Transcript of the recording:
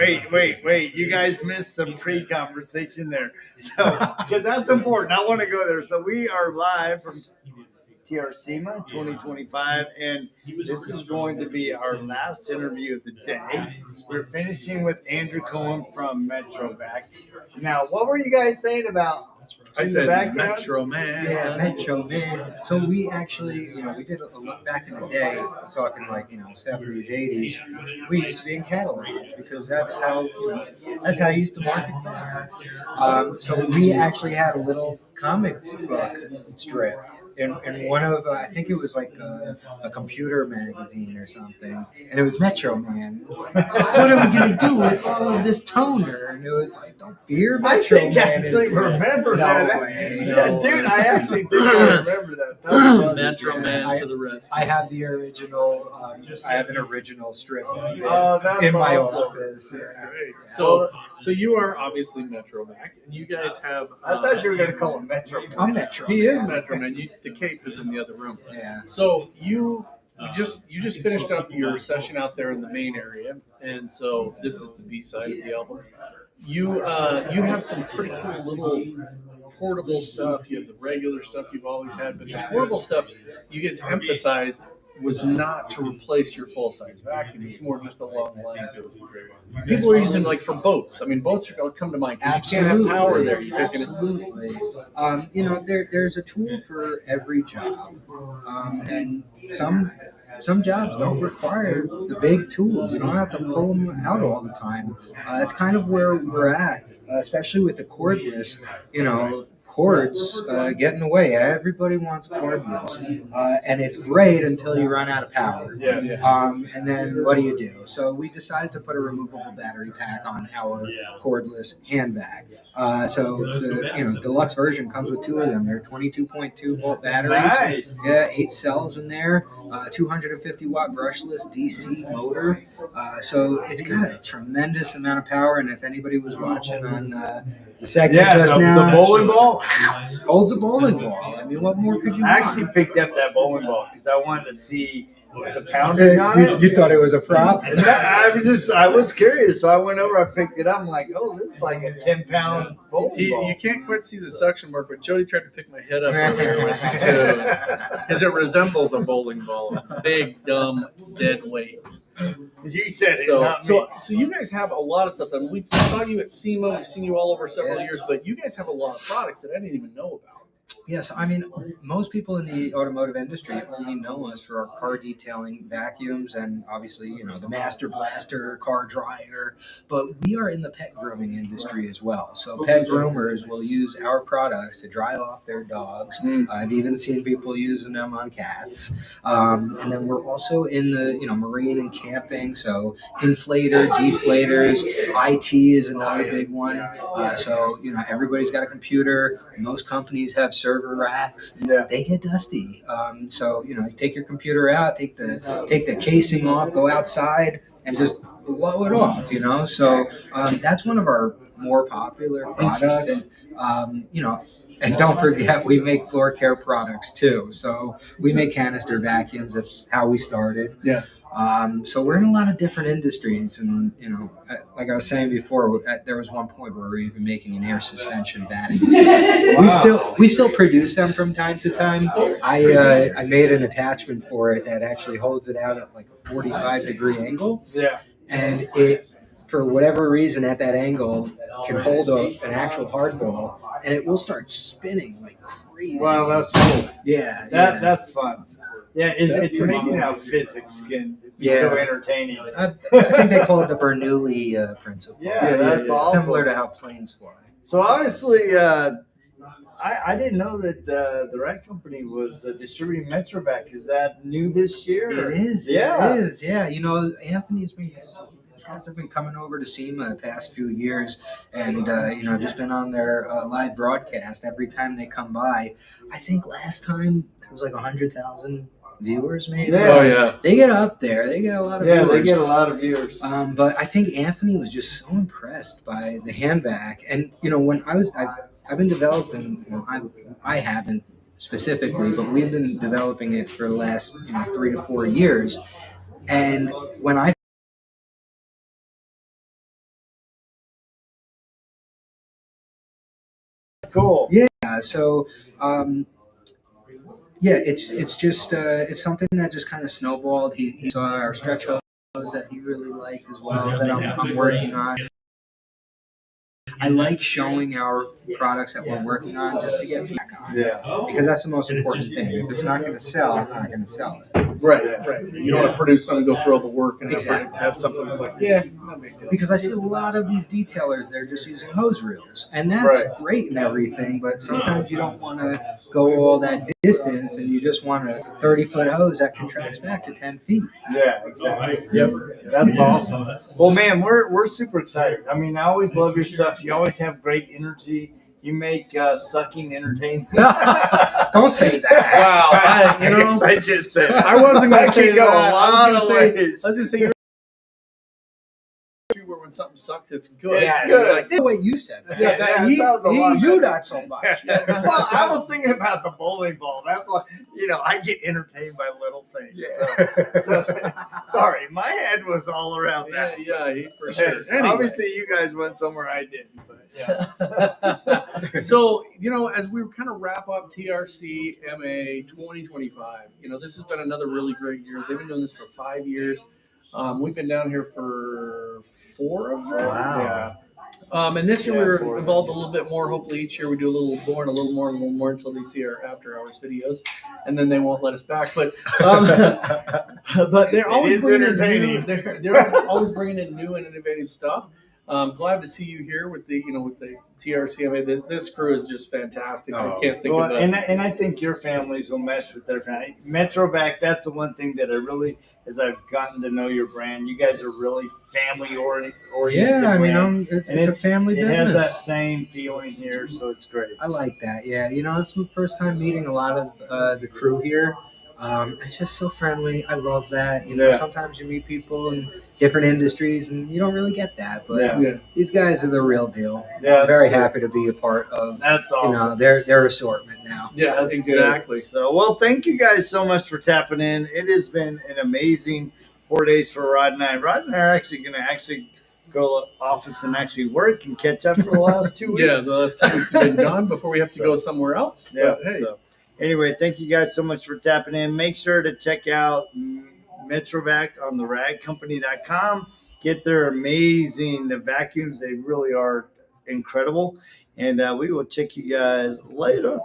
wait. You guys missed some pre-conversation there. So, because that's important. I want to go there. So we are live from TRCMA 2025, and this is going to be our last interview of the day. We're finishing with Andrew Cohen from Metrovac. Now, what were you guys saying about? I said Metro Man. Yeah, Metro Man. So we actually, we did a look back in the day, talking like 70s, 80s. We used to be in catalogs because that's how I used to market products. So we actually had a little comic book strip. In one of, I think it was like a computer magazine or something, and it was Metro Man. What are we gonna do with all of this toner? And it was like, don't fear, Metro Man. I actually remember that. Way, dude, I actually think I remember that. Metro Man to the rest. I have the original. I have an original strip in that's my awesome. office. That's great. So you are obviously Metrovac, and you guys have. I thought you were gonna call him Metro. I'm Metro. He is Metro Man. The cape is in the other room. Yeah. So you just finished up your session out there in the main area, and so this is the B side of the album. You have some pretty cool little portable stuff. You have the regular stuff you've always had, but the portable stuff you guys emphasized was not to replace your full-size vacuum. It's more just along the lines of people are using like for boats. I mean, boats are going to come to mind because you can't have power there. You're taking Absolutely. There's a tool for every job, and some jobs don't require the big tools. You don't have to pull them out all the time. That's kind of where we're at, especially with the cordless. Cords get in the way. Everybody wants cordless, and it's great until you run out of power. And then what do? So we decided to put a removable battery pack on our cordless hand bag. So the deluxe version comes with two of them. They're 22.2 volt batteries. Nice. Yeah, 8 cells in there. 250 watt brushless DC motor. So it's got a tremendous amount of power. And if anybody was watching on the segment just now, the bowling ball holds a bowling ball. I mean, what more could you I want? actually picked up that bowling ball because I wanted to see the pounding on it. You thought it was a prop? I was curious, so I went over, I picked it up, I'm like, oh, this is like a 10-pound bowling ball. You can't quite see the suction mark, but Jody tried to pick my head up earlier with me too, because it resembles a bowling ball, big, dumb, dead weight. You said it, So, not me. so you guys have a lot of stuff. I mean, we saw you at SEMA. We've seen you all over several years, but you guys have a lot of products that I didn't even know about. Yes, I mean, most people in the automotive industry only know us for our car detailing vacuums and obviously, the Master Blaster, car dryer, but we are in the pet grooming industry as well. So pet groomers will use our products to dry off their dogs. I've even seen people using them on cats. And then we're also in the, marine and camping. So inflator, deflators, IT is another big one. So everybody's got a computer. Most companies have server racks. They get dusty. So take your computer out, take the casing off, go outside, and just blow it off. So that's one of our more popular products. And don't forget, we make floor care products too. So we make canister vacuums. That's how we started. Yeah. So we're in a lot of different industries, and like I was saying before, there was one point where we were even making an air suspension batting. We still produce them from time to time. I made an attachment for it that actually holds it out at like a 45-degree angle. Yeah. And it, for whatever reason, at that angle, can hold an actual hardball, and it will start spinning like crazy. Wow, that's cool. Yeah. That's fun. Yeah, it's amazing how physics can be so entertaining. I think they call it the Bernoulli principle. Yeah, that's awesome. Similar to how planes fly. So obviously, I didn't know that the Rat Company was distributing Metrovac. Is that new this year? It is. Yeah. It is. Yeah. Anthony's been. These guys have been coming over to SEMA the past few years, and just been on their live broadcast every time they come by. I think last time it was like 100,000 viewers, maybe. Yeah. Oh yeah. They get up there. They get a lot of viewers. Yeah, they get a lot of viewers. But I think Anthony was just so impressed by the handbag, and when I've been developing. I haven't specifically, but we've been developing it for the last 3 to 4 years, and when I cool. Yeah. So, yeah, it's just it's something that just kind of snowballed. He saw our stretch hose that he really liked as well that I'm working on. I like showing our products that we're working on just to get feedback on. Yeah. Because that's the most important thing. If it's not going to sell, I'm not going to sell it. Right. You don't want to produce something, go through all the work, and Exactly. have something that's like, yeah, no big deal. Because I see a lot of these detailers, they're just using hose reels. And that's Right. great and everything, but sometimes you don't want to go all that distance and you just want a 30-foot hose that contracts back to 10 feet. Yeah, exactly. Yep. That's awesome. Well, man, we're super excited. I mean, I always love your stuff. You always have great energy. You make sucking entertaining. Don't say that. Wow, I guess I should say that. I wasn't going to say could go that. a lot of ways. I was going to say you're where when something sucks, it's good. Yeah, Yes. good. Like the way you said that. Yeah, that was a lot You better. not so much. Well, I was thinking about the bowling ball. That's why, I get entertained by little things. Yeah. So, sorry, my head was all around that. For sure. Yes, Anyway. obviously, you guys went somewhere I didn't, but yeah. So, as we kind of wrap up TRCMA 2025, this has been another really great year. They've been doing this for 5 years. We've been down here for 4 of them. Wow. And this year we Yeah, were 4. involved a little bit more. Hopefully each year we do a little more and a little more and a little more until they see our after hours videos, and then they won't let us back. But but they're always is bringing entertaining. in new, they're always bringing in new and innovative stuff. Glad to see you here with the TRCMA. This crew is just fantastic. I can't think of it. And I think your families will mesh with their family. Metrovac, that's the one thing that I really, as I've gotten to know your brand, you guys are really family oriented. Yeah, I mean, brand. it's a family It business. has that same feeling here, so it's great. I like that. Yeah, it's my first time meeting a lot of the crew here. It's just so friendly. I love that. Yeah. Sometimes you meet people in different industries and you don't really get that. But Yeah. these guys are the real deal. Yeah, I'm very that's good. happy to be a part of That's awesome. their assortment now. Yeah, That's exactly. Good. So, well, thank you guys so much for tapping in. It has been an amazing 4 days for Rod and I. Rod and I are actually going to go to the office and actually work and catch up for the last 2 weeks. Yeah, the last 2 weeks have been gone before we have to go somewhere else. Yeah. But, hey, So, anyway, thank you guys so much for tapping in. Make sure to check out Metrovac on the ragcompany.com. Get their amazing vacuums. They really are incredible. And we will check you guys later.